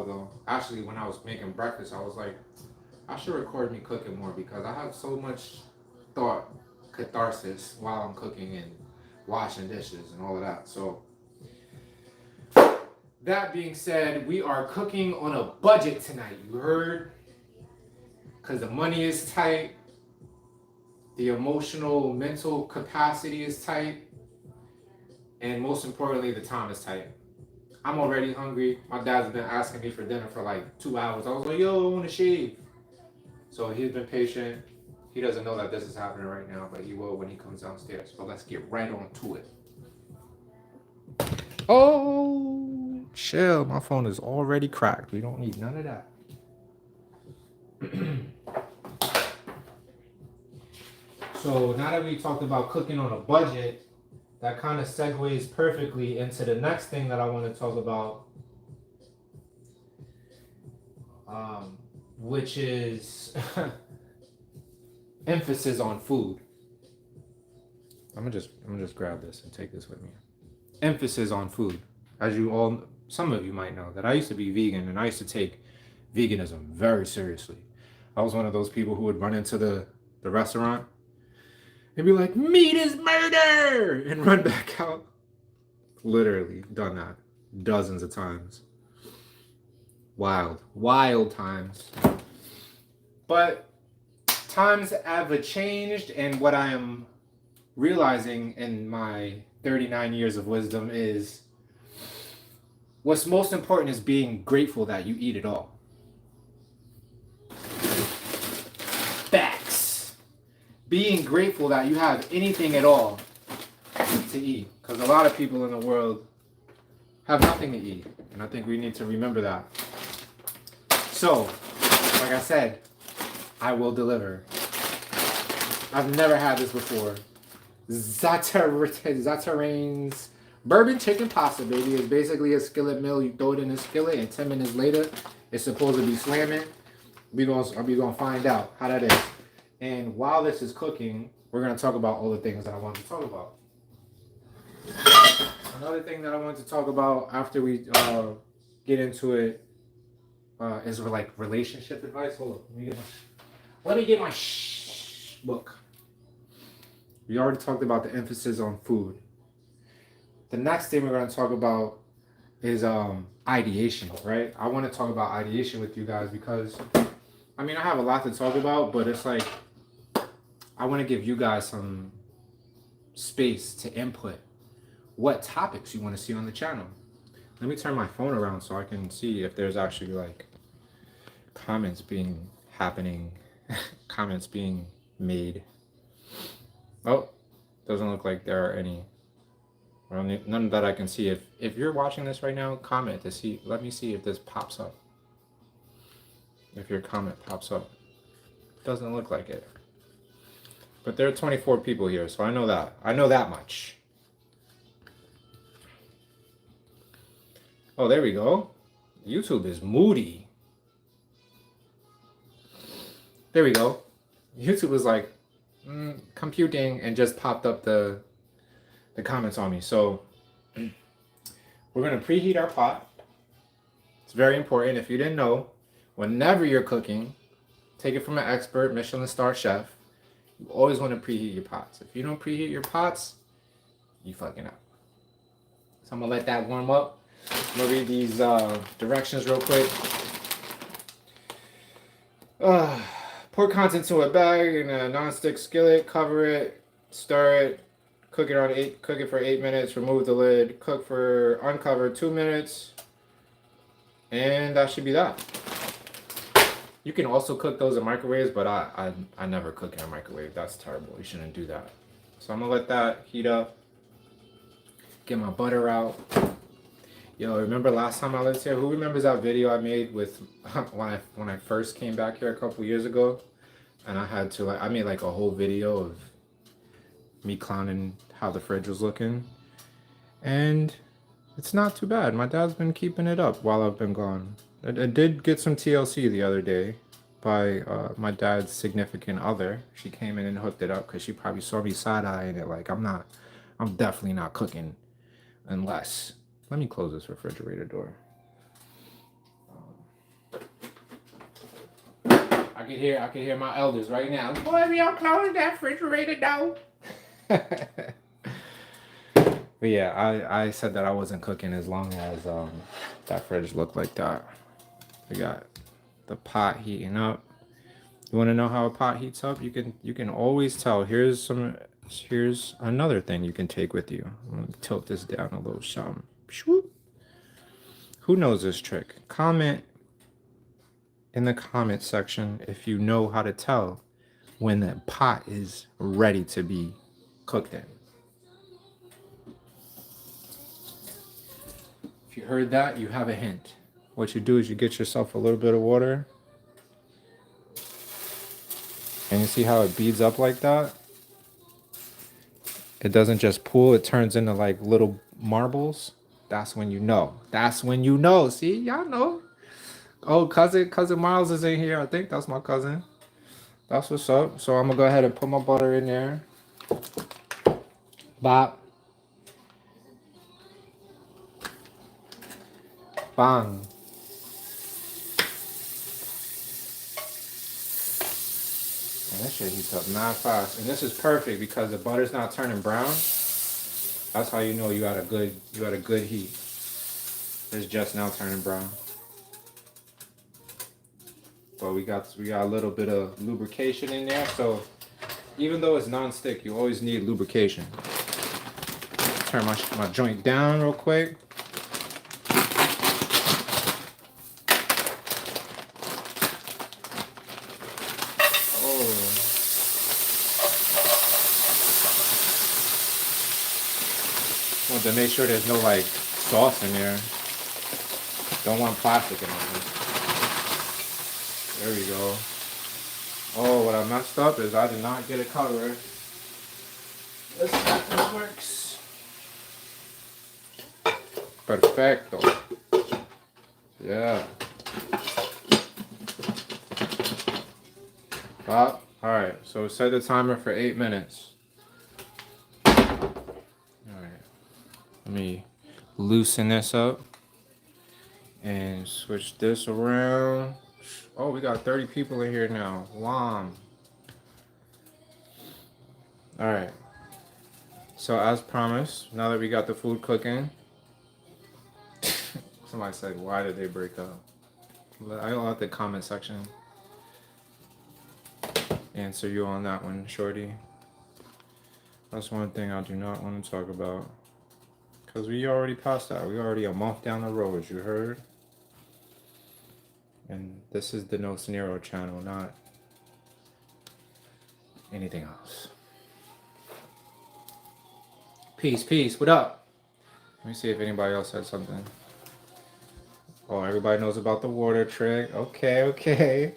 though. Actually, when I was making breakfast, I was like, I should record me cooking more because I have so much thought catharsis while I'm cooking and washing dishes and all of that. So that being said, we are cooking on a budget tonight. You heard? Because the money is tight, the emotional, mental capacity is tight, and most importantly, the time is tight. I'm already hungry. My dad's been asking me for dinner for like 2 hours. I was like, yo, I want to shave. So he's been patient. He doesn't know that this is happening right now, but he will when he comes downstairs. But let's get right on to it. Oh, chill. My phone is already cracked. We don't need none of that. So now that we talked about cooking on a budget, that kind of segues perfectly into the next thing that I want to talk about, which is emphasis on food. I'm gonna just grab this and take this with me. Emphasis on food. As you all, some of you might know that I used to be vegan and I used to take veganism very seriously. I was one of those people who would run into the restaurant and be like, meat is murder, and run back out. Literally done that dozens of times. Wild times. But times have changed, and what I am realizing in my 39 years of wisdom is what's most important is being grateful that you eat it all. Facts. Being grateful that you have anything at all to eat. Because a lot of people in the world have nothing to eat. And I think we need to remember that. So, like I said, I will deliver. I've never had this before. Zatarain's bourbon chicken pasta, baby. Is basically a skillet meal. You throw it in a skillet, and 10 minutes later, it's supposed to be slamming. We gonna find out how that is. And while this is cooking, we're gonna talk about all the things that I want to talk about. Another thing that I want to talk about after we get into it is like relationship advice. Hold on, let me get my book. We already talked about the emphasis on food. The next thing we're going to talk about is ideation, right? I want to talk about ideation with you guys because, I mean, I have a lot to talk about, but it's like, I want to give you guys some space to input what topics you want to see on the channel. Let me turn my phone around so I can see if there's actually like comments being made. Oh, doesn't look like there are any. Well, none that I can see. If you're watching this right now, comment to see. Let me see if this pops up. If your comment pops up. Doesn't look like it. But there are 24 people here, so I know that. I know that much. Oh, there we go. YouTube is moody. There we go. YouTube was like, computing, and just popped up the comments on me. So we're going to preheat our pot. It's very important. If you didn't know, whenever you're cooking, take it from an expert, Michelin star chef. You always want to preheat your pots. If you don't preheat your pots, you fucking up. So I'm going to let that warm up. I'm going to read these directions real quick. Pour contents into a bag in a non-stick skillet. Cover it. Stir it. Cook it for 8 minutes. Remove the lid. Uncover 2 minutes. And that should be that. You can also cook those in microwaves, but I never cook in a microwave. That's terrible. You shouldn't do that. So I'm gonna let that heat up. Get my butter out. Yo, remember last time I lived here? Who remembers that video I made with when I first came back here a couple years ago? And I had to I made like a whole video of me clowning how the fridge was looking. And it's not too bad. My dad's been keeping it up while I've been gone. I did get some TLC the other day by my dad's significant other. She came in and hooked it up because she probably saw me side-eyeing it like, I'm definitely not cooking unless. Let me close this refrigerator door. I can hear my elders right now. Boy, we don't close that refrigerator door. But yeah, I said that I wasn't cooking as long as that fridge looked like that. We got the pot heating up. You want to know how a pot heats up? You can always tell. Here's another thing you can take with you. I'm gonna tilt this down a little some. Who knows this trick? Comment in the comment section if you know how to tell when the pot is ready to be cooked in. If you heard that, you have a hint. What you do is you get yourself a little bit of water, and you see how it beads up like that? It doesn't just pool, it turns into like little marbles. That's when you know. That's when you know. See, y'all know. Oh, cousin Miles is in here. I think that's my cousin. That's what's up. So I'm gonna go ahead and put my butter in there. Bop. Bang. And this shit heats up mad fast. And this is perfect because the butter's not turning brown. That's how you know you had a good heat. It's just now turning brown. But we got a little bit of lubrication in there. So even though it's non-stick, you always need lubrication. Turn my joint down real quick. Want to make sure there's no like sauce in there. Don't want plastic in it. There we go. Oh, what I messed up is I did not get a cover. This actually works. Perfecto. Yeah. Pop. Alright, so set the timer for 8 minutes. Let me loosen this up and switch this around. Oh, we got 30 people in here now. Wow. All right. So as promised, now that we got the food cooking, somebody said, why did they break up? I'll let the comment section answer you on that one, shorty. That's one thing I do not want to talk about. Because we already passed that. We already a month down the road, you heard? And this is the No Scenario channel, not anything else. Peace. What up? Let me see if anybody else said something. Oh, everybody knows about the water trick. Okay.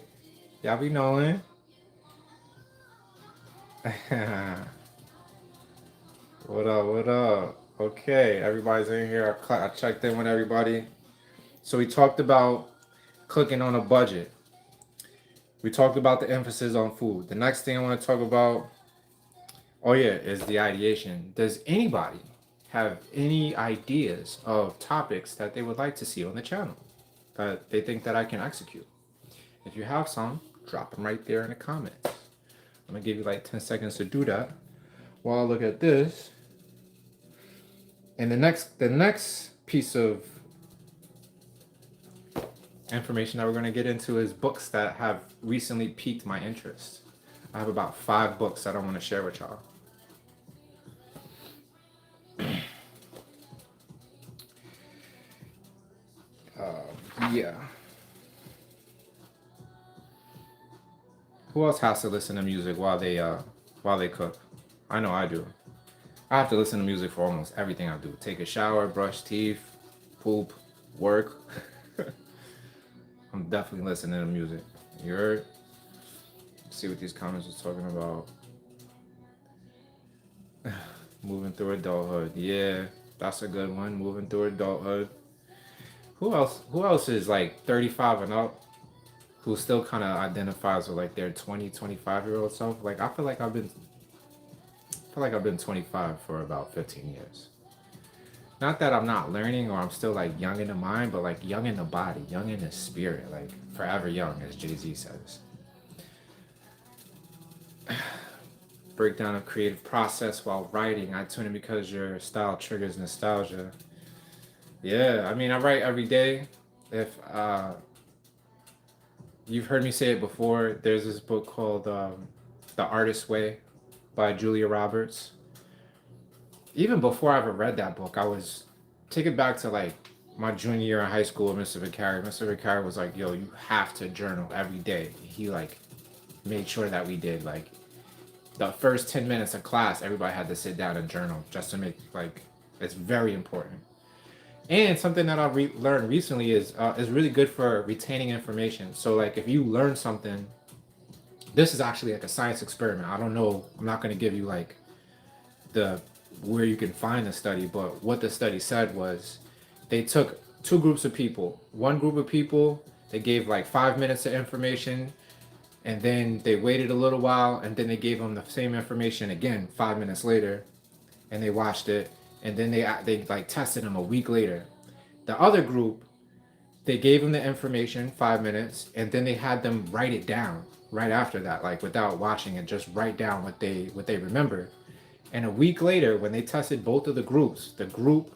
Y'all be knowing. What up? Okay, everybody's in here. I checked in with everybody. So we talked about cooking on a budget. We talked about the emphasis on food. The next thing I want to talk about, is the ideation. Does anybody have any ideas of topics that they would like to see on the channel that they think that I can execute? If you have some, drop them right there in the comments. I'm gonna give you like 10 seconds to do that while I look at this. And the next piece of information that we're going to get into is books that have recently piqued my interest. I have about 5 books that I want to share with y'all. Yeah. Who else has to listen to music while they cook? I know I do. I have to listen to music for almost everything I do. Take a shower, brush teeth, poop, work. I'm definitely listening to music. You heard? Let's see what these comments are talking about. Moving through adulthood. Yeah, that's a good one. Moving through adulthood. Who else is like 35 and up who still kind of identifies with like their 20, 25-year-old self? Like I feel like I've been 25 for about 15 years. Not that I'm not learning or I'm still like young in the mind, but like young in the body, young in the spirit, like forever young, as Jay-Z says. Breakdown of creative process while writing. I tune in because your style triggers nostalgia. Yeah, I mean, I write every day. If you've heard me say it before, there's this book called The Artist's Way by Julia Roberts. Even before I ever read that book, I was take it back to like my junior year in high school with Mr. Vicari. Mr. Vicari was like, "Yo, you have to journal every day." He like made sure that we did. Like the first 10 minutes of class, everybody had to sit down and journal just to make like it's very important. And something that I've learned recently is really good for retaining information. So like if you learn something, this is actually like a science experiment. I don't know. I'm not going to give you like the where you can find the study, but what the study said was they took two groups of people. One group of people, they gave like 5 minutes of information, and then they waited a little while, and then they gave them the same information again 5 minutes later, and they watched it, and then they like tested them a week later. The other group, they gave them the information 5 minutes, and then they had them write it down right after that, like without watching it, just write down what they remember. And a week later, when they tested both of the groups, the group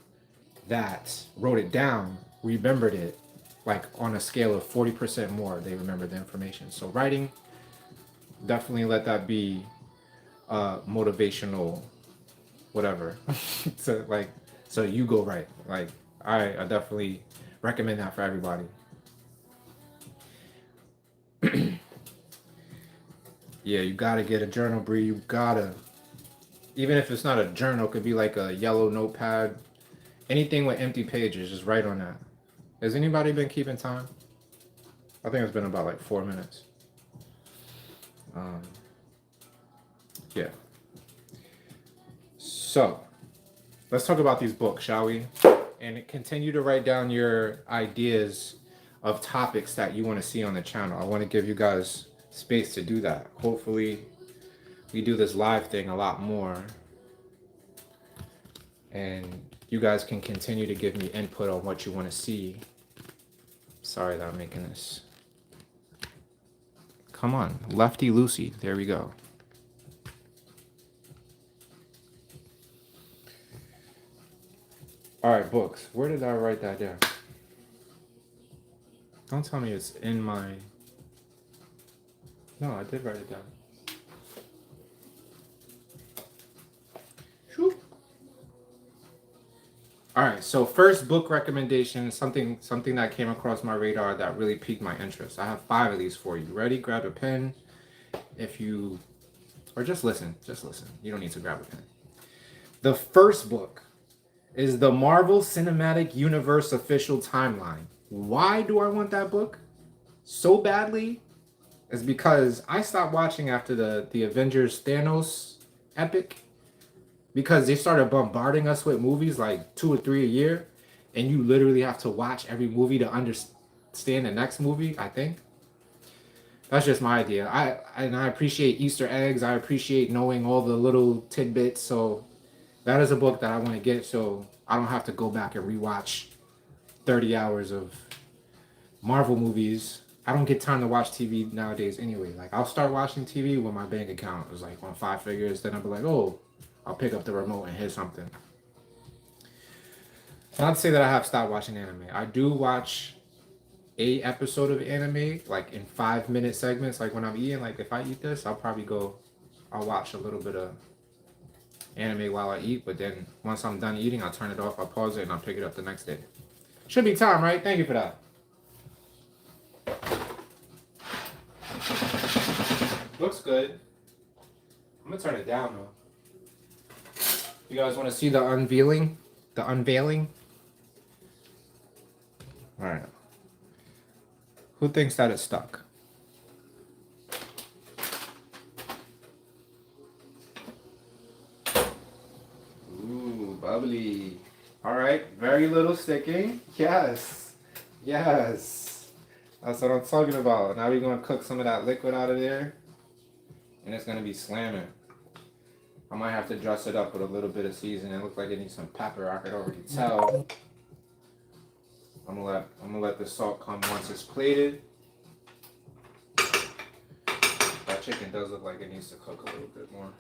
that wrote it down remembered it like on a scale of 40% more. They remembered the information. So writing, definitely let that be motivational, whatever. So like, so you go write. Like I definitely recommend that for everybody. Yeah, you gotta get a journal, Bree. You gotta. Even if it's not a journal, it could be like a yellow notepad. Anything with empty pages, just write on that. Has anybody been keeping time? I think it's been about like 4 minutes. Yeah. So, let's talk about these books, shall we? And continue to write down your ideas of topics that you want to see on the channel. I want to give you guys space to do that. Hopefully, we do this live thing a lot more. And you guys can continue to give me input on what you want to see. Sorry that I'm making this. Come on, Lefty Lucy. There we go. All right, books. Where did I write that down? Don't tell me it's in my... No, I did write it down. Shoop. All right, so first book recommendation, something that came across my radar that really piqued my interest. I have 5 of these for you. Ready? Grab a pen. If you... Or just listen. Just listen. You don't need to grab a pen. The first book is the Marvel Cinematic Universe Official Timeline. Why do I want that book so badly? Is because I stopped watching after the Avengers Thanos epic, because they started bombarding us with movies like 2 or 3 a year, and you literally have to watch every movie to understand the next movie. I think that's just my idea. I appreciate Easter eggs. I appreciate knowing all the little tidbits. So that is a book that I want to get, so I don't have to go back and rewatch 30 hours of Marvel movies. I don't get time to watch TV nowadays anyway. Like, I'll start watching TV when my bank account is like on 5 figures. Then I'll be like, oh, I'll pick up the remote and hit something. Not to say that I have stopped watching anime. I do watch a episode of anime, like in 5-minute segments. Like when I'm eating, like if I eat this, I'll watch a little bit of anime while I eat, but then once I'm done eating, I'll turn it off, I'll pause it, and I'll pick it up the next day. Should be time, right? Thank you for that. Looks good. I'm gonna turn it down though. You guys want to see the unveiling? The unveiling? All right. Who thinks that it's stuck? Ooh, bubbly. All right, very little sticking. Yes, yes. That's what I'm talking about. Now we're gonna cook some of that liquid out of there, and it's gonna be slamming. I might have to dress it up with a little bit of seasoning. It looks like it needs some pepper. I could already tell. I'm gonna let the salt come once it's plated. That chicken does look like it needs to cook a little bit more.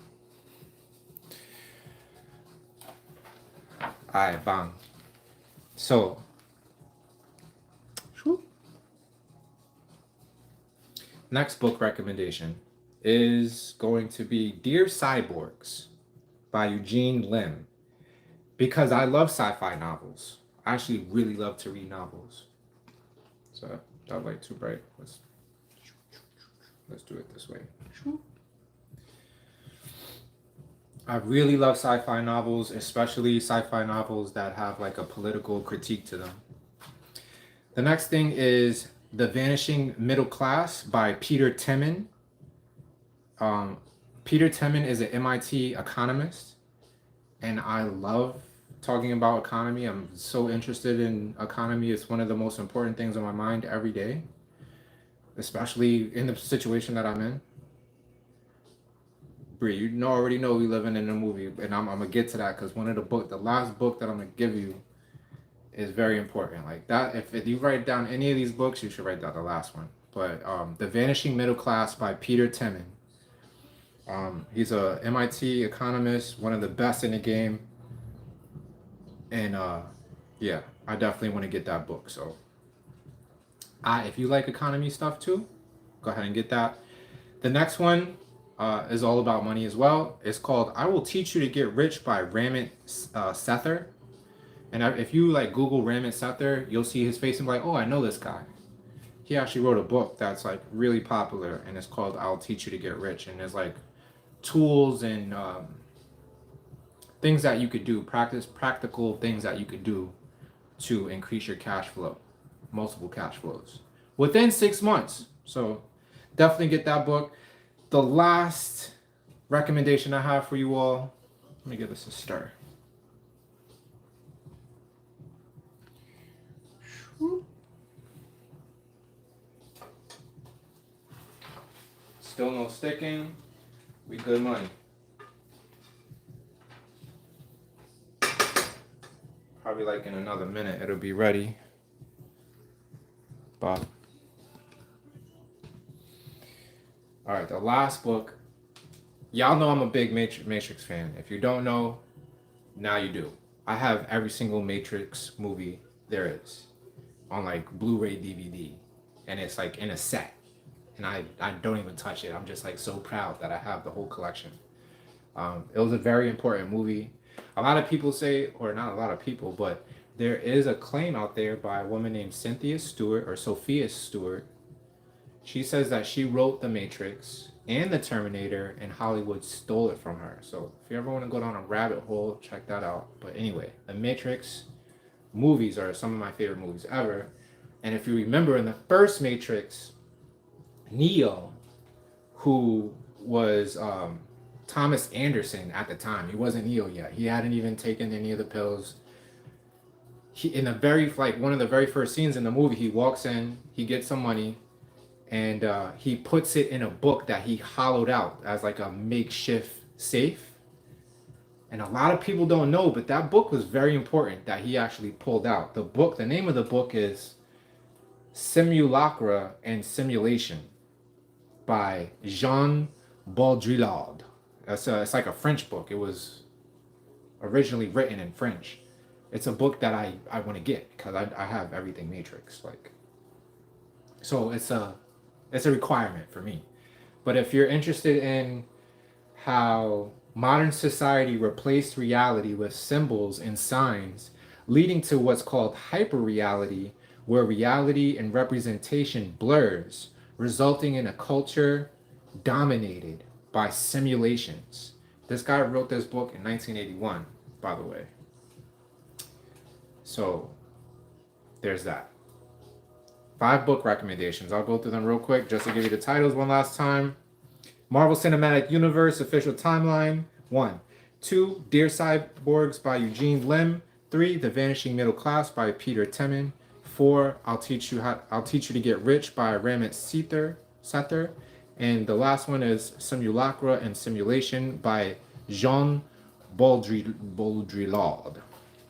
Alright, bang. So, next book recommendation is going to be Dear Cyborgs by Eugene Lim. Because I love sci-fi novels. I actually really love to read novels. So, that light too bright. Let's do it this way. I really love sci-fi novels, especially sci-fi novels that have like a political critique to them. The next thing is The Vanishing Middle Class by Peter Temin. Peter Temin is an MIT economist, and I love talking about economy. I'm so interested in economy. It's one of the most important things on my mind every day, especially in the situation that I'm in. Bree, you already know we living in a movie, and I'm gonna get to that because the last book that I'm gonna give you is very important. Like that, if you write down any of these books, you should write down the last one. But The Vanishing Middle Class by Peter Temin. He's a MIT economist, one of the best in the game, and yeah, I definitely want to get that book. So, if you like economy stuff too, go ahead and get that. The next one is all about money as well. It's called I Will Teach You to Get Rich by Ramit Sether. And if you like Google Ramit Sether, you'll see his face and be like, oh, I know this guy. He actually wrote a book that's like really popular, and it's called I'll Teach You to Get Rich. And there's like tools and things that you could do, practical things that you could do to increase your cash flow, multiple cash flows within 6 months. So definitely get that book. The last recommendation I have for you all, let me give this a stir. Still no sticking. We good money. Probably like in another minute it'll be ready. But all right, the last book. Y'all know I'm a big Matrix fan. If you don't know, now you do. I have every single Matrix movie there is on like Blu-ray DVD, and it's like in a set. And I don't even touch it. I'm just like so proud that I have the whole collection. It was a very important movie. A lot of people say, or not a lot of people, but there is a claim out there by a woman named Cynthia Stewart or Sophia Stewart. She says that she wrote The Matrix and The Terminator, and Hollywood stole it from her. So if you ever want to go down a rabbit hole, check that out. But anyway, The Matrix movies are some of my favorite movies ever. And if you remember in the first Matrix, Neo, who was Thomas Anderson at the time, he wasn't Neo yet. He hadn't even taken any of the pills. He in the very like one of the very first scenes in the movie, he walks in, he gets some money, and he puts it in a book that he hollowed out as like a makeshift safe. And a lot of people don't know, but that book was very important that he actually pulled out. The name of the book is Simulacra and Simulation by Jean Baudrillard. It's like a French book. It was originally written in French. It's a book that I want to get because I have everything Matrix. Like, so it's a requirement for me. But if you're interested in how modern society replaced reality with symbols and signs, leading to what's called hyperreality, where reality and representation blurs, resulting in a culture dominated by simulations. This guy wrote this book in 1981, by the way. So there's that. 5 book recommendations. I'll go through them real quick just to give you the titles one last time. Marvel Cinematic Universe Official Timeline, 1. 2. Dear Cyborgs by Eugene Lim. 3. The Vanishing Middle Class by Peter Temin. 4. I'll Teach You to Get Rich by Ramit Sether. And the last one is Simulacra and Simulation by Jean Baudrillard.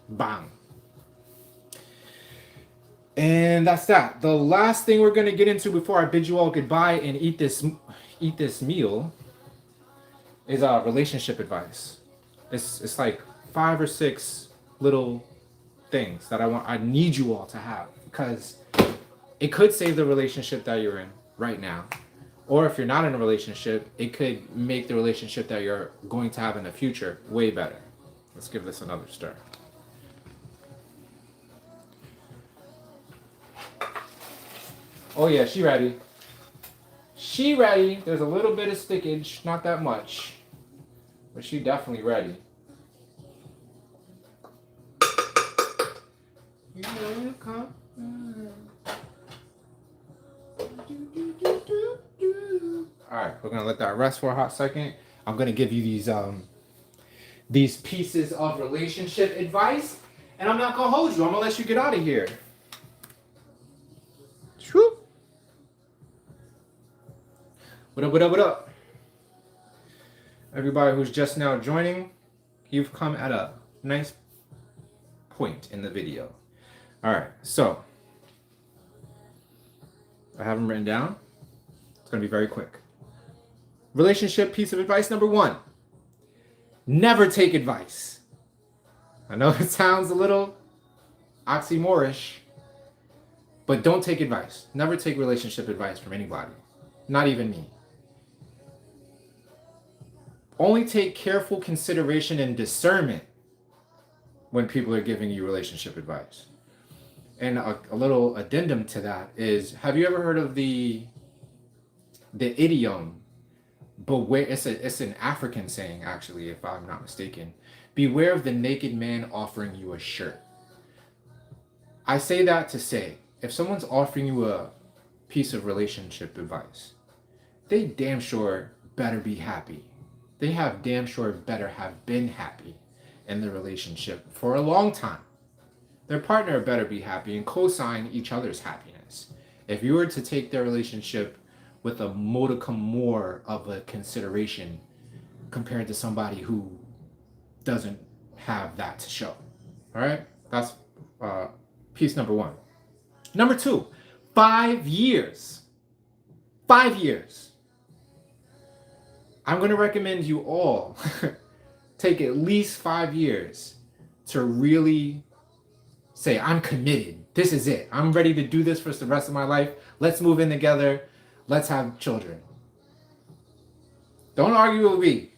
Bang. And that's that. The last thing we're going to get into before I bid you all goodbye and eat this eat this meal is relationship advice. It's like 5 or 6 little things that I need you all to have, because it could save the relationship that you're in right now. Or if you're not in a relationship, it could make the relationship that you're going to have in the future way better. Let's give this another stir. Oh yeah, she ready. She ready. There's a little bit of stickage, not that much, but she definitely ready. All right, we're gonna let that rest for a hot second. I'm gonna give you these pieces of relationship advice, and I'm not gonna hold you. I'm gonna let you get out of here. Whoop. What up, what up, what up? Everybody who's just now joining, you've come at a nice point in the video. All right, so I have them written down. It's gonna be very quick. Relationship piece of advice number 1. Never take advice. I know it sounds a little oxymorish, but don't take advice. Never take relationship advice from anybody, not even me. Only take careful consideration and discernment when people are giving you relationship advice. And a little addendum to that is, have you ever heard of the idiom? Beware, it's an African saying, actually, if I'm not mistaken. Beware of the naked man offering you a shirt. I say that to say, if someone's offering you a piece of relationship advice, they damn sure better be happy. They have damn sure better have been happy in the relationship for a long time. Their partner better be happy and co-sign each other's happiness. If you were to take their relationship with a modicum more of a consideration compared to somebody who doesn't have that to show. All right, that's piece number 1. Number 2, 5 years. 5 years. I'm going to recommend you all take at least 5 years to really say, I'm committed. This is it. I'm ready to do this for the rest of my life. Let's move in together. Let's have children. Don't argue with me.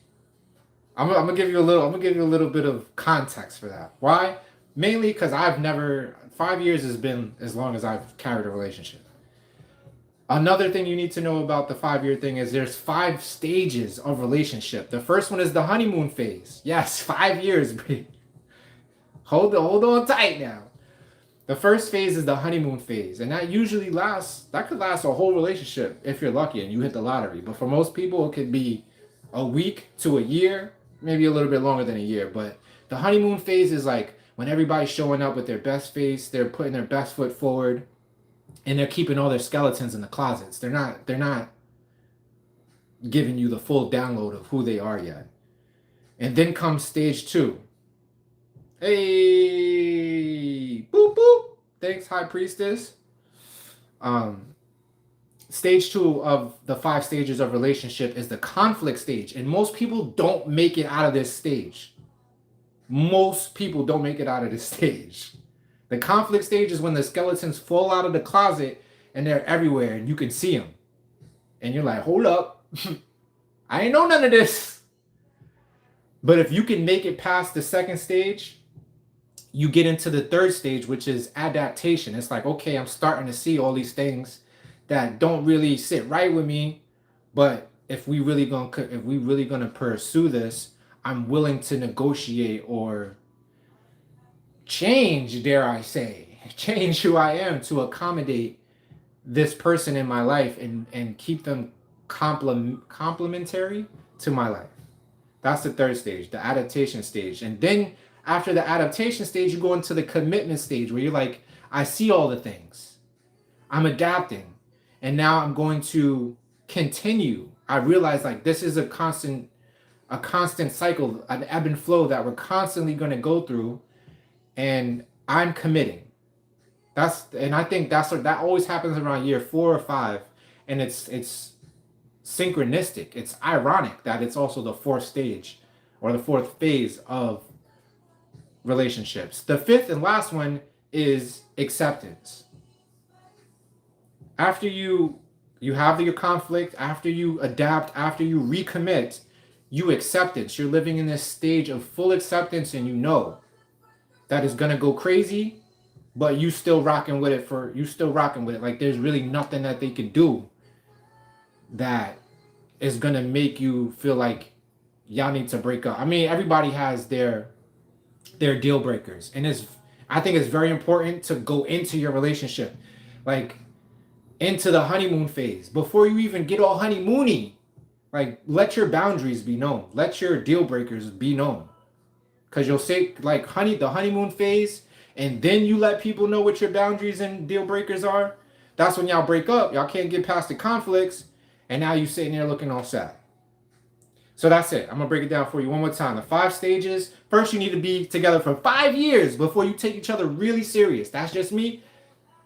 I'm gonna give you a little bit of context for that. Why? Mainly because 5 years has been as long as I've carried a relationship. Another thing you need to know about the 5-year thing is there's 5 stages of relationship. The first one is the honeymoon phase. Yes, 5 years, baby. Hold on tight now. The first phase is the honeymoon phase, and that could last a whole relationship if you're lucky and you hit the lottery. But for most people, it could be a week to a year, maybe a little bit longer than a year. But the honeymoon phase is like when everybody's showing up with their best face, they're putting their best foot forward, and they're keeping all their skeletons in the closets. They're not giving you the full download of who they are yet. And then comes stage 2. Hey, boop, boop. Thanks, High Priestess. Stage 2 of the 5 stages of relationship is the conflict stage. And most people don't make it out of this stage. Most people don't make it out of this stage. The conflict stage is when the skeletons fall out of the closet and they're everywhere and you can see them. And you're like, hold up. I ain't know none of this. But if you can make it past the second stage, you get into the third stage, which is adaptation. It's like, okay, I'm starting to see all these things that don't really sit right with me, but if we really gonna pursue this, I'm willing to negotiate or change, dare I say, change who I am to accommodate this person in my life and keep them complementary to my life. That's the third stage, the adaptation stage. And then after the adaptation stage, you go into the commitment stage where you're like, I see all the things. I'm adapting. And now I'm going to continue. I realize like this is a constant cycle, an ebb and flow that we're constantly going to go through. And I'm committing. And I think that always happens around year 4 or 5. And it's synchronistic. It's ironic that it's also the fourth stage or the fourth phase of relationships. The fifth and last one is acceptance. After you have your conflict, after you adapt, after you recommit, you acceptance. You're living in this stage of full acceptance, and you know that is gonna go crazy, but you still rocking with it. Like there's really nothing that they can do that is gonna make you feel like y'all need to break up. I mean, everybody has their deal breakers, and I think it's very important to go into your relationship, like into the honeymoon phase, before you even get all honeymoony. Like, let your boundaries be known. Let your deal breakers be known. Because you'll say, like, the honeymoon phase, and then you let people know what your boundaries and deal breakers are. That's when y'all break up. Y'all can't get past the conflicts, and now you sitting there looking all sad. So that's it. I'm going to break it down for you one more time. The 5 stages. First, you need to be together for 5 years before you take each other really serious. That's just me.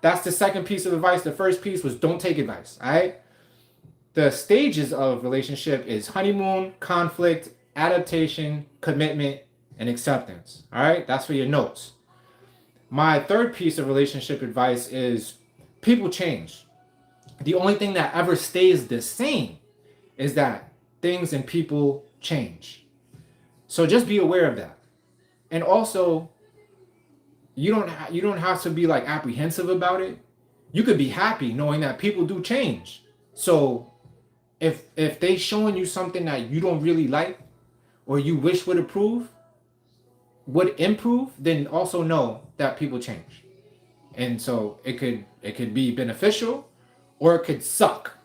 That's the second piece of advice. The first piece was don't take advice. All right. The stages of relationship is honeymoon, conflict, adaptation, commitment, and acceptance. All right. That's for your notes. My third piece of relationship advice is people change. The only thing that ever stays the same is that things and people change. So just be aware of that. And also, you don't have to be like apprehensive about it. You could be happy knowing that people do change. So if they showing you something that you don't really like or you wish would improve, then also know that people change. And so it could be beneficial or it could suck.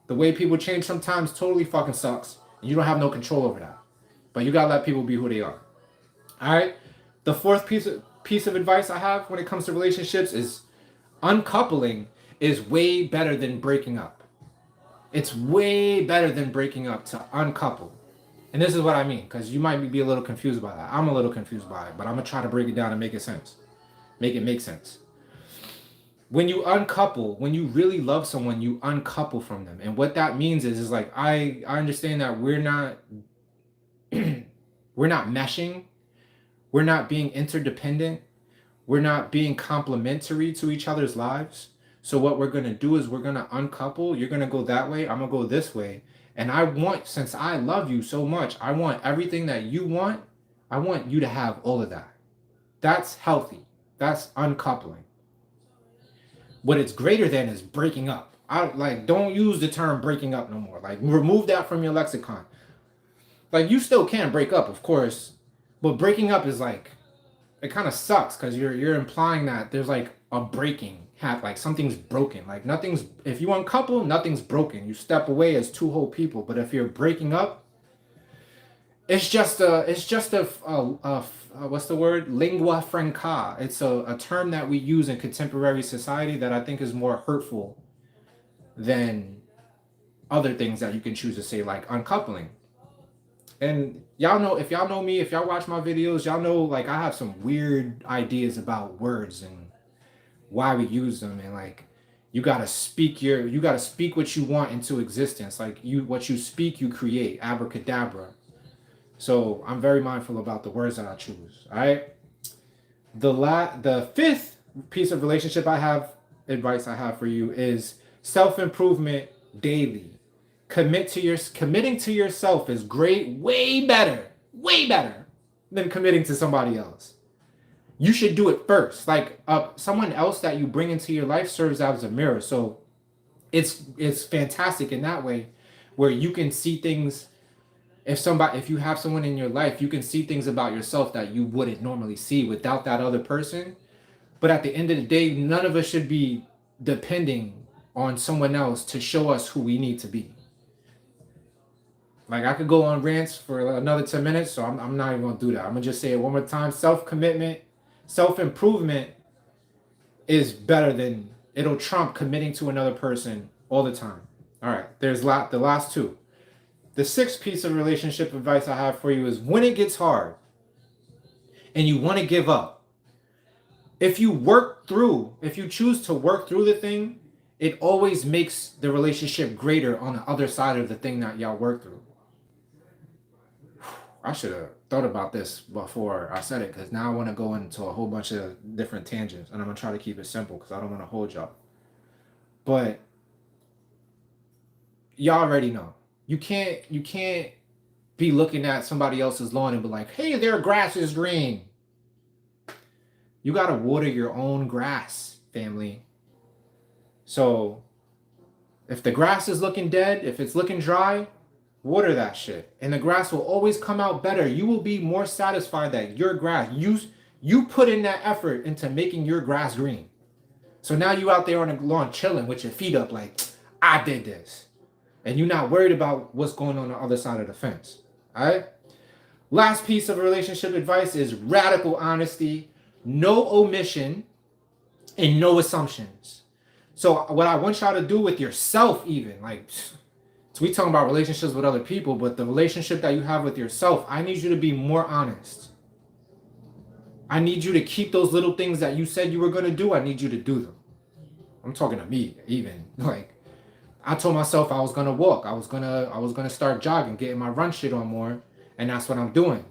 The way people change sometimes totally fucking sucks. And you don't have no control over that. But you gotta let people be who they are. All right. The fourth piece of advice I have when it comes to relationships is uncoupling is way better than breaking up. It's way better than breaking up to uncouple. And this is what I mean, because you might be a little confused by that. I'm a little confused by it, but I'm gonna try to break it down and make it make sense. When you uncouple, when you really love someone, you uncouple from them. And what that means is like I understand that we're not meshing. We're not being interdependent. We're not being complementary to each other's lives. So what we're going to do is we're going to uncouple. You're going to go that way. I'm going to go this way. And since I love you so much, I want everything that you want. I want you to have all of that. That's healthy. That's uncoupling. What it's greater than is breaking up. Don't use the term breaking up no more. Like, remove that from your lexicon. Like, you still can break up, of course. But breaking up is like, it kind of sucks because you're implying that there's like a breaking, like something's broken. Like if you uncouple, nothing's broken. You step away as two whole people. But if you're breaking up, it's just a what's the word? Lingua franca. It's a term that we use in contemporary society that I think is more hurtful than other things that you can choose to say, like uncoupling. And y'all know, if y'all know me, if y'all watch my videos, y'all know like I have some weird ideas about words and why we use them. And like you gotta speak what you want into existence. Like what you speak, you create. Abracadabra. So I'm very mindful about the words that I choose. All right. The fifth piece of relationship advice I have for you is self-improvement daily. Committing to yourself is great, way better than committing to somebody else. You should do it first. Like someone else that you bring into your life serves as a mirror. So it's fantastic in that way, where you can see things. If you have someone in your life, you can see things about yourself that you wouldn't normally see without that other person. But at the end of the day, none of us should be depending on someone else to show us who we need to be. Like I could go on rants for another 10 minutes, so I'm not even gonna do that. I'm gonna just say it one more time. Self-commitment, self-improvement is it'll trump committing to another person all the time. All right, there's the last two. The sixth piece of relationship advice I have for you is when it gets hard and you want to give up, if you choose to work through the thing, it always makes the relationship greater on the other side of the thing that y'all work through. I should have thought about this before I said it, because now I want to go into a whole bunch of different tangents, and I'm going to try to keep it simple because I don't want to hold y'all. But y'all already know. You can't be looking at somebody else's lawn and be like, hey, their grass is green. You got to water your own grass, family. So if the grass is looking dead, if it's looking dry, water that shit. And the grass will always come out better. You will be more satisfied that your grass, you put in that effort into making your grass green. So now you out there on the lawn chilling with your feet up like, I did this. And you're not worried about what's going on the other side of the fence. All right? Last piece of relationship advice is radical honesty, no omission, and no assumptions. So what I want y'all to do with yourself even, like, so we talking about relationships with other people, but the relationship that you have with yourself, I need you to be more honest. I need you to keep those little things that you said you were going to do. I need you to do them. I'm talking to me even. Like, I told myself I was going to walk. I was going to start jogging, getting my run shit on more. And that's what I'm doing.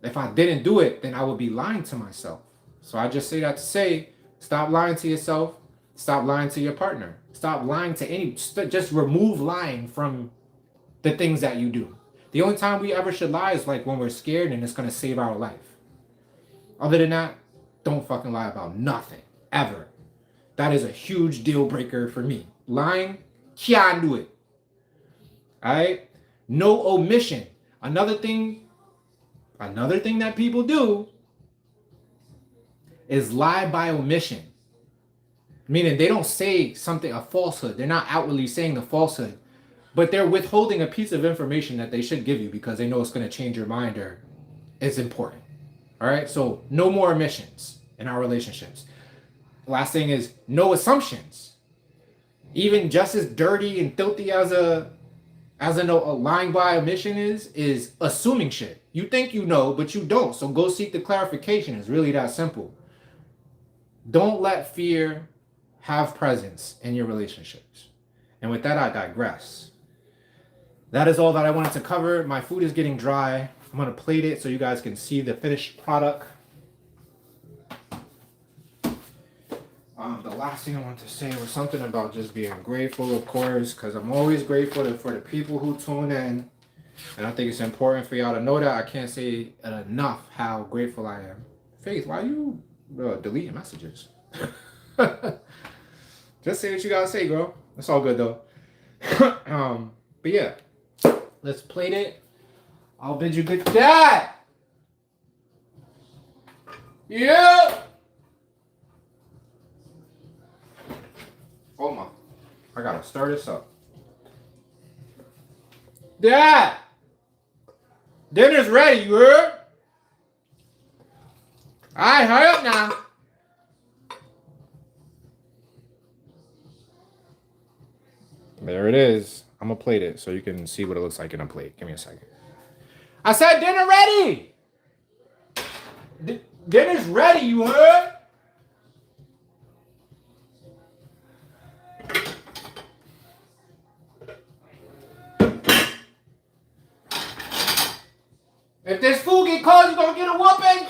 If I didn't do it, then I would be lying to myself. So I just say that to say, stop lying to yourself. Stop lying to your partner. Stop lying to just remove lying from the things that you do. The only time we ever should lie is like when we're scared and it's going to save our life. Other than that, don't fucking lie about nothing, ever. That is a huge deal breaker for me. Lying, can't do it. All right? No omission. Another thing that people do is lie by omission. Meaning they don't say something, a falsehood. They're not outwardly saying the falsehood, but they're withholding a piece of information that they should give you because they know it's going to change your mind or it's important. All right? So no more omissions in our relationships. Last thing is no assumptions. Even just as dirty and filthy as a lying by omission is assuming shit. You think you know, but you don't. So go seek the clarification. It's really that simple. Don't let fear have presence in your relationships. And with that, I digress. That is all that I wanted to cover. My food is getting dry. I'm going to plate it so you guys can see the finished product. The last thing I wanted to say was something about just being grateful, of course, because I'm always grateful for the people who tune in. And I think it's important for y'all to know that. I can't say enough how grateful I am. Faith, why are you deleting messages? Just say what you gotta say, girl. It's all good though. But yeah, let's plate it. I'll bid you good day. Yeah. Oh my! I gotta stir this up. Dad, dinner's ready. You heard? All right, hurry up now. There it is. I'm gonna plate it so you can see what it looks like in a plate. Give me a second. I said dinner ready. Dinner's ready. You heard? If this food get cold, you gonna get a whooping.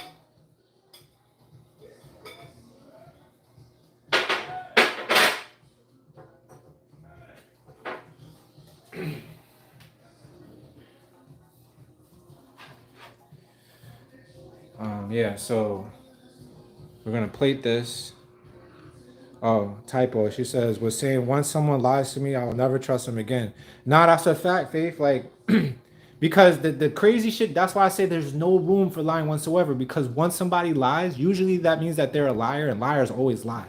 Yeah, so we're gonna plate this. Oh, typo. She says, was saying once someone lies to me, I will never trust them again. Nah, that's a fact, Faith. Like, because the crazy shit, that's why I say there's no room for lying whatsoever. Because once somebody lies, usually that means that they're a liar, and liars always lie.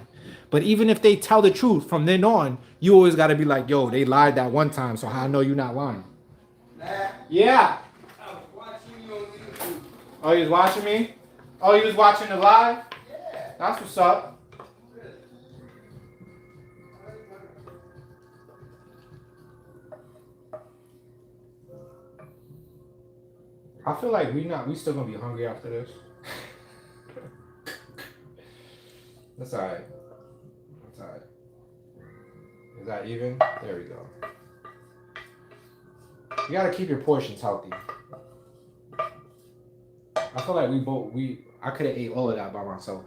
But even if they tell the truth from then on, you always gotta be like, yo, they lied that one time, so how I know you're not lying? Yeah. I was watching you on YouTube. Oh, you was watching me? Oh, you was watching the live? Yeah. That's what's up. I feel like we still gonna be hungry after this. That's alright. That's alright. that even? There we go. You gotta keep your portions healthy. I feel like I could have ate all of that by myself.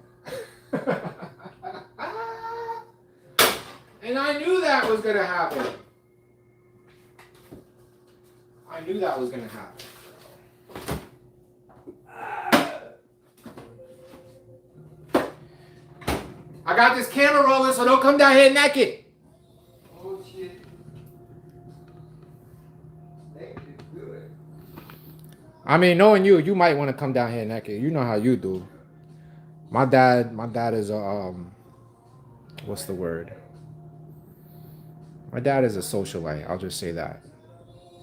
And I knew that was gonna happen. I knew that was gonna happen. I got this camera rolling, so don't come down here naked. Oh shit. That is good. I mean, knowing you, you might want to come down here naked. You know how you do. My dad is a what's the word? My dad is a socialite. I'll just say that.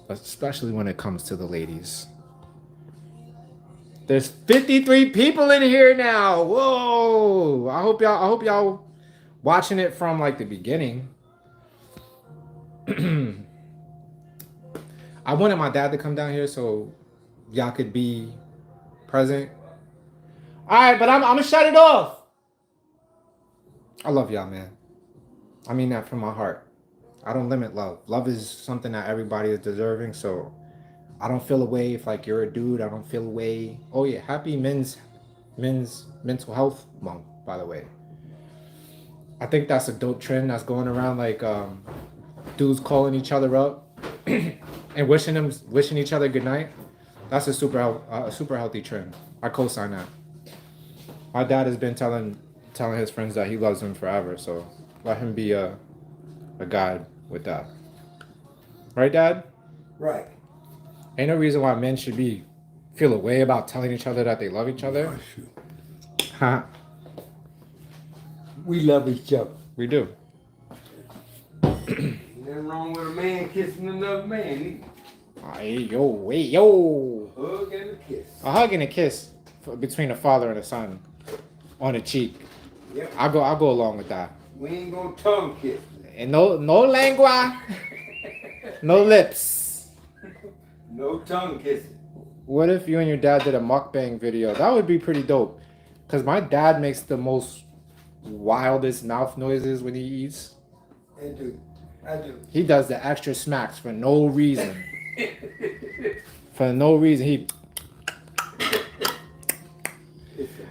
Especially when it comes to the ladies. There's 53 people in here now. Whoa! I hope y'all watching it from like the beginning. I wanted my dad to come down here so y'all could be present. All right, but I'm gonna shut it off. I love y'all, man. I mean that from my heart. I don't limit love. Love is something that everybody is deserving, so I don't feel away if like you're a dude. I don't feel away. Oh yeah, happy men's mental health month, by the way. I think that's a dope trend that's going around, like dudes calling each other up and wishing each other good night. That's a super healthy trend. I co-sign that. My dad has been telling his friends that he loves them forever, so let him be a guide with that. Right, Dad? Right. Ain't no reason why men should feel a way about telling each other that they love each other. Huh? We love each other. We do. Nothing wrong with a man kissing another man. Hey, yo. Hug and a kiss. A hug and a kiss between a father and a son on the cheek. Yep. I'll go along with that. We ain't gonna tongue kiss. And no lengua, no lips. No tongue kissing. What if you and your dad did a mukbang video? That would be pretty dope. Because my dad makes the most wildest mouth noises when he eats. I do. He does the extra smacks for no reason. For no reason.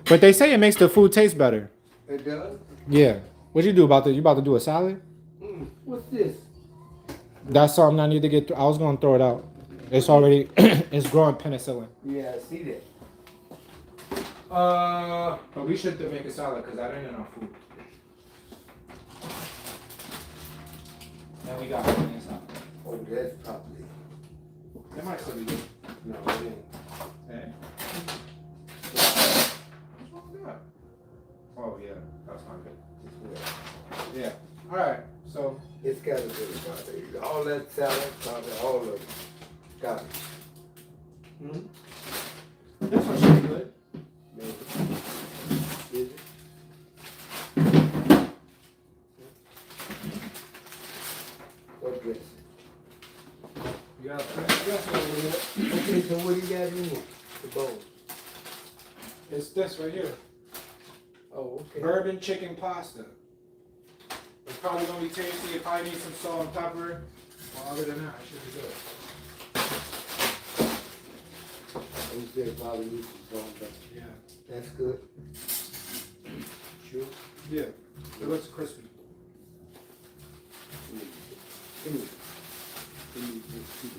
But they say it makes the food taste better. It does? Yeah. What you about to do a salad? What's this? That's something I need to get through. I was going to throw it out. It's already, it's growing penicillin. Yeah, I see that. But we should make a salad because that ain't enough food. And we got onions out. Oh, that's probably. It might still be good. No, it ain't. Eh? What's wrong with that? Oh, yeah. That's not good. Yeah. All right. So. It's got to be about it. All that salad, probably all of it. Got it. This one should be good. Maybe. Is it? What dressing? You got some over here. Okay, so what do you got in here? The bowl. It's this right here. Oh, okay. Bourbon chicken pasta. It's probably going to be tasty. It probably needs some salt and pepper. Well, other than that, it should be good. You said probably use some salt, but Yeah. that's good. Sure. Yeah. It looks crispy. Give me this too.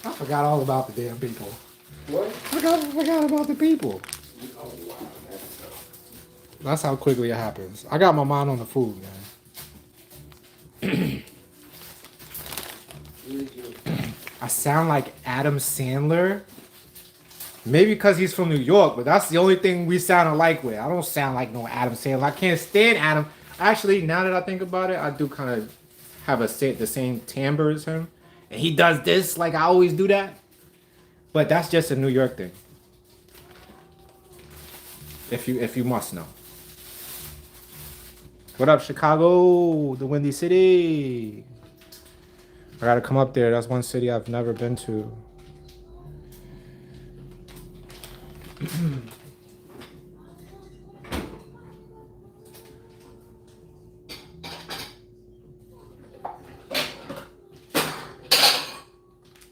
I forgot all about the damn people. What? I forgot about the people. Oh, wow. That's how quickly it happens. I got my mind on the food, man. I sound like Adam Sandler. Maybe because he's from New York, but that's the only thing we sound alike with. I don't sound like no Adam Sandler. I can't stand Adam. Actually, now that I think about it, I do kind of have the same timbre as him. And he does this like I always do that. But that's just a New York thing. If you must know. What up, Chicago? The Windy City. I gotta come up there. That's one city I've never been to.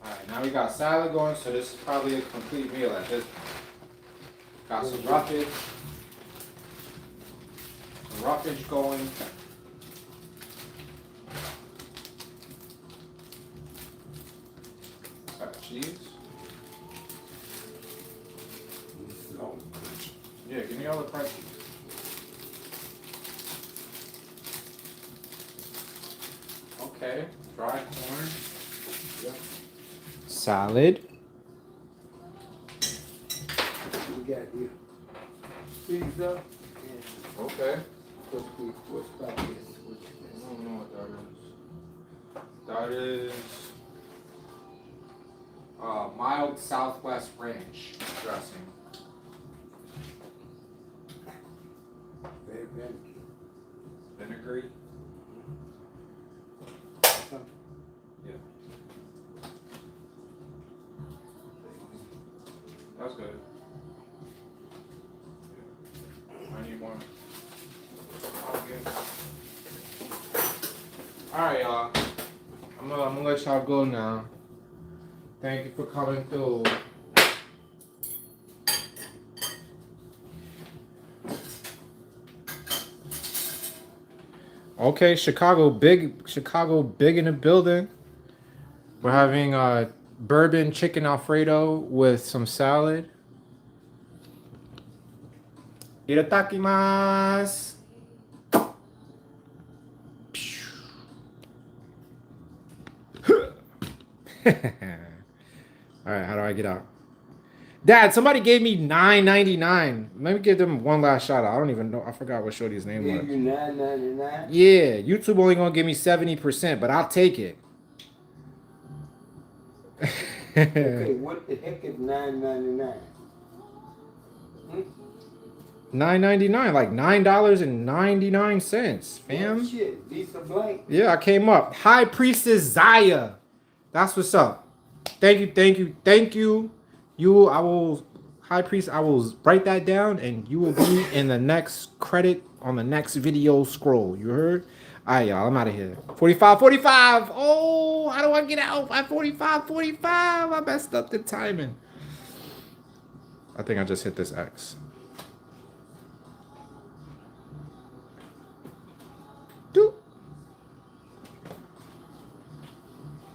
Alright, now we got salad going, so this is probably a complete meal at this point. Got some roughage. Some roughage going. Got cheese. Yeah, give me all the crunchies. Okay, fried corn. Yep. Salad. We got here. Pizza and Okay. what's about this? I don't know what that is. That is mild Southwest ranch dressing. Very good. Vinegary. Yeah. That's good. I need one. Alright, y'all. I'm gonna let y'all go now. Thank you for coming through. Okay, Chicago big in the building. We're having bourbon chicken Alfredo with some salad. Itadakimasu. All right, how do I get out? Dad, somebody gave me $9.99. Let me give them one last shout out. I don't even know. I forgot what shorty's name was. Give you $9.99? Yeah, YouTube only gonna give me 70%, but I'll take it. Okay, what the heck is $9.99? $9.99, like $9.99, fam. Oh, shit, Visa blank. Yeah, I came up. High Priestess Zaya. That's what's up. Thank you. I will, High Priest, I will write that down and you will be in the next credit on the next video scroll. You heard? All right, y'all, I'm out of here. 45. Oh, how do I get out at 45? I messed up the timing. I think I just hit this X.